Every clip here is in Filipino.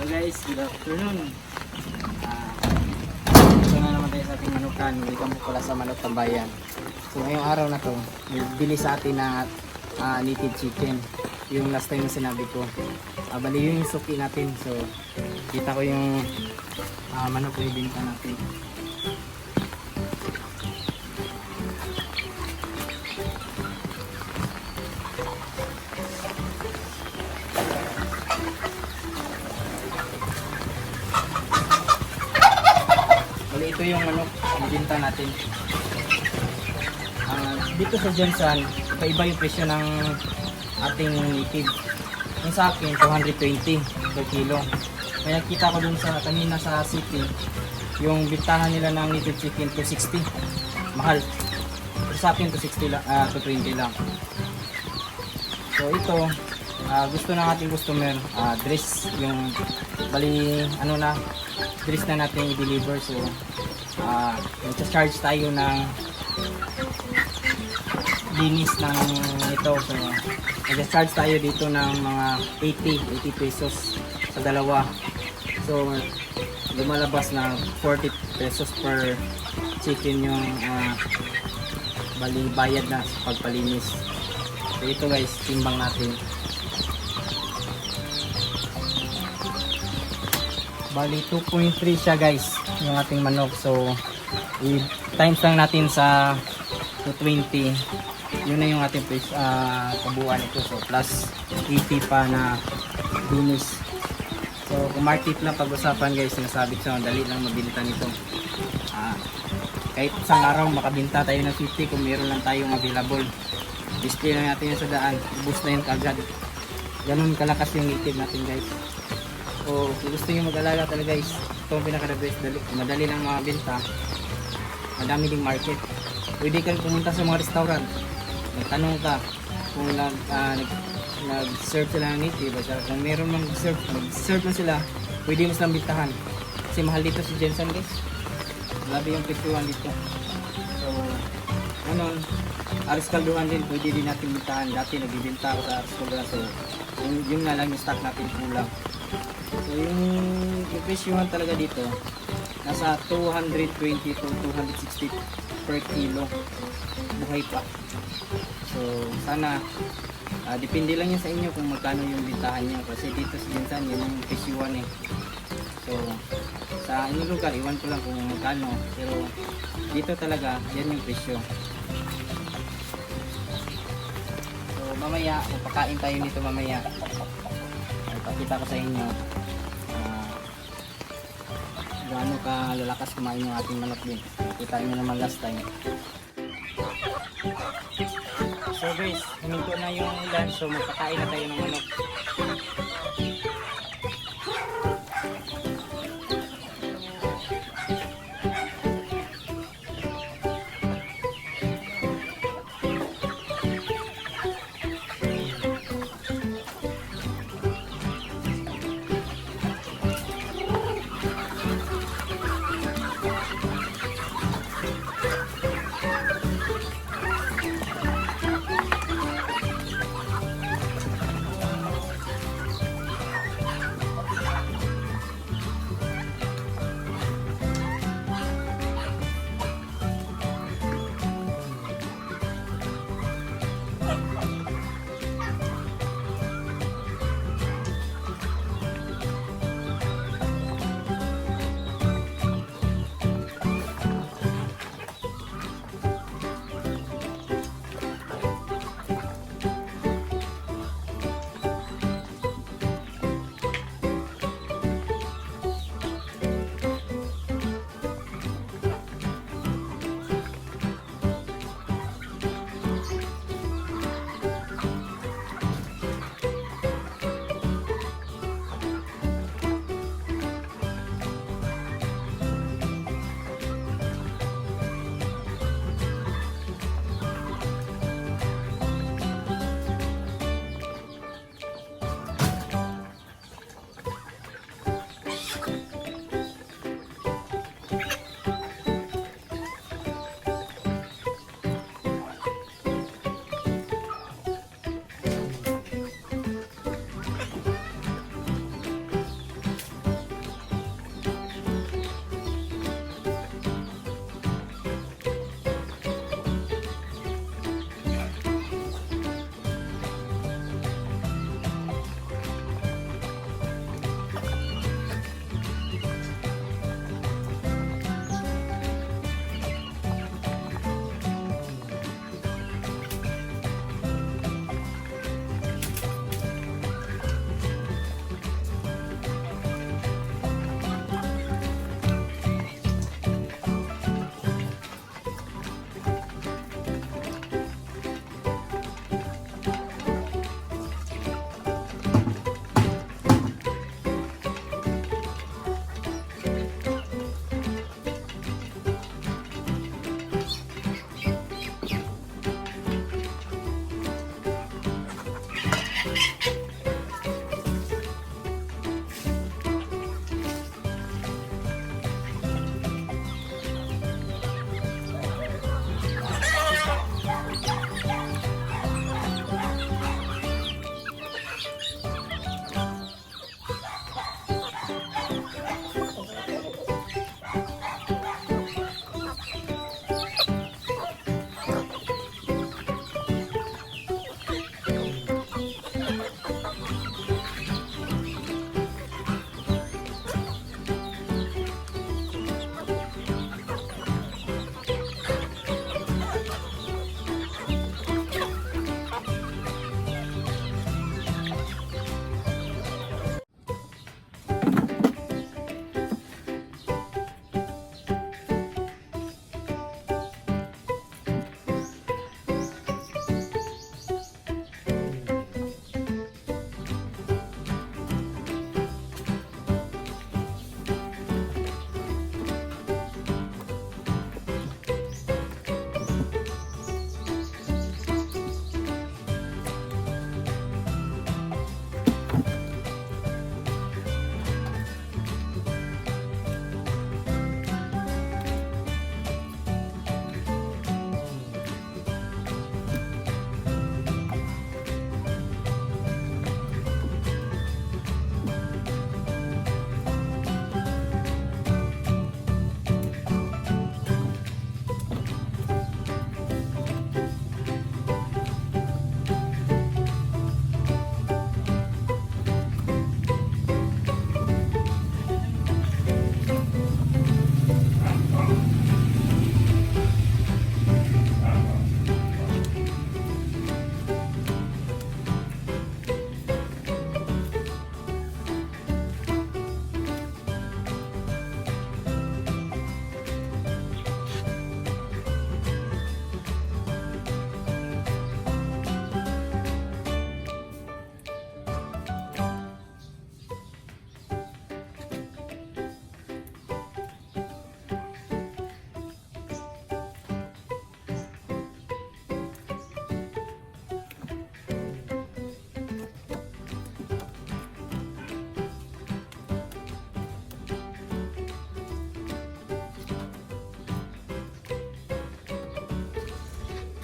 Guys, good afternoon. Ito na naman tayo sa ating manukan. Welcome po pala sa Manok Tambayan. So ngayong araw na to, bili sa atin na native chicken. Yung last time na sinabi ko. Bali yung suki natin. So kita ko yung manok na ibinta natin. Ito yung manok ibinta natin. Dito sa Jensen, iba yung presyo ng ating native. Yung sa akin, 220 per kilo. Kaya kita ko dun sa kanina sa city, yung bintahan nila ng native chicken 260. Mahal. Pero sa akin 260 lang, 220 lang. So ito, gusto ng ating customer, dress yung bali ano na, dress na natin i-deliver. So charge tayo ng linis ng ito. So nag-charge tayo dito ng mga 80 pesos sa dalawa. So lumalabas na 40 pesos per chicken yung bali bayad na sa pagpalinis. So ito guys, timbang natin. Bali 2.3 siya guys yung ating manok. So i-times lang natin sa 220. Yun na yung ating kabuuan ito. So plus 80 pa na dinis. So kung market lang pag-usapan guys, sinasabi ko dali lang mabinta nito. Kahit isang araw makabinta tayo ng 50 kung meron lang tayong available. Display lang natin yun sa daan, ubus na yun kagad. Ganun kalakas yung native natin guys. So kung gusto nyo mag-alaga talaga guys, ito ang pinaka-best, madali lang makabenta, madami ding market. Pwede kang pumunta sa mga restaurant, magtanong ka kung nag-serve sila ng native, kung meron mag-serve na sila, pwede mo silang bintahan kasi mahal dito si Jensen guys, grabe yung presyuhan dito. So ano, Aris Calduhan din pwede din natin bintahan. Dati nagbibinta ako sa Aris Calduhan, so yung na lang yung stock natin kulang. So yung presyuhan talaga dito nasa 220 to 260 per kilo, buhay pa. So sana depende lang yan sa inyo kung magkano yung bintahan nyo, kasi dito sa Jensen yun yung presyuhan eh. So sa inyong lugar iwan ko lang kung magkano, pero dito talaga yan yung presyo. So mamaya pagkain tayo dito mamaya, ipakita ko sa inyo gaano ka lalakas kumain yung ating manok din. Kita nyo naman last time. So guys, huminto na yung lunch, so magpakain na tayo ng manok.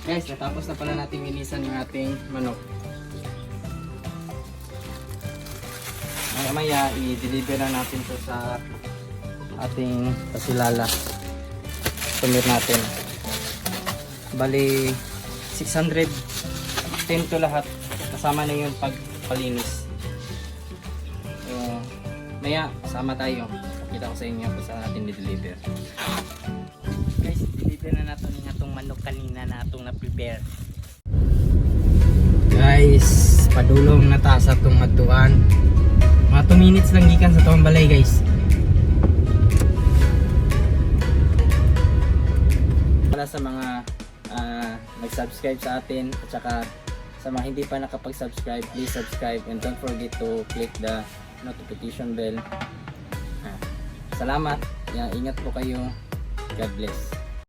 Guys, natapos na pala natin linisan yung ating manok. Maya i-deliver na natin to sa ating pasilala. Tumir natin. Bali 610 to lahat. Kasama na yung pagpalinis. Maya, sama tayo. Pakita ko sa inyo kung saan natin i-deliver. Guys, deliver na natin yung atong manok kanina na atong na-prepare. Guys, padulong na ta sa atong atuan. Mga 2 minutes lang gikan sa tuwang balay guys. Para sa mga nag-subscribe sa atin at saka sa mga hindi pa nakapag-subscribe, please subscribe and don't forget to click the notification bell. Salamat. Ingat po kayo. God bless.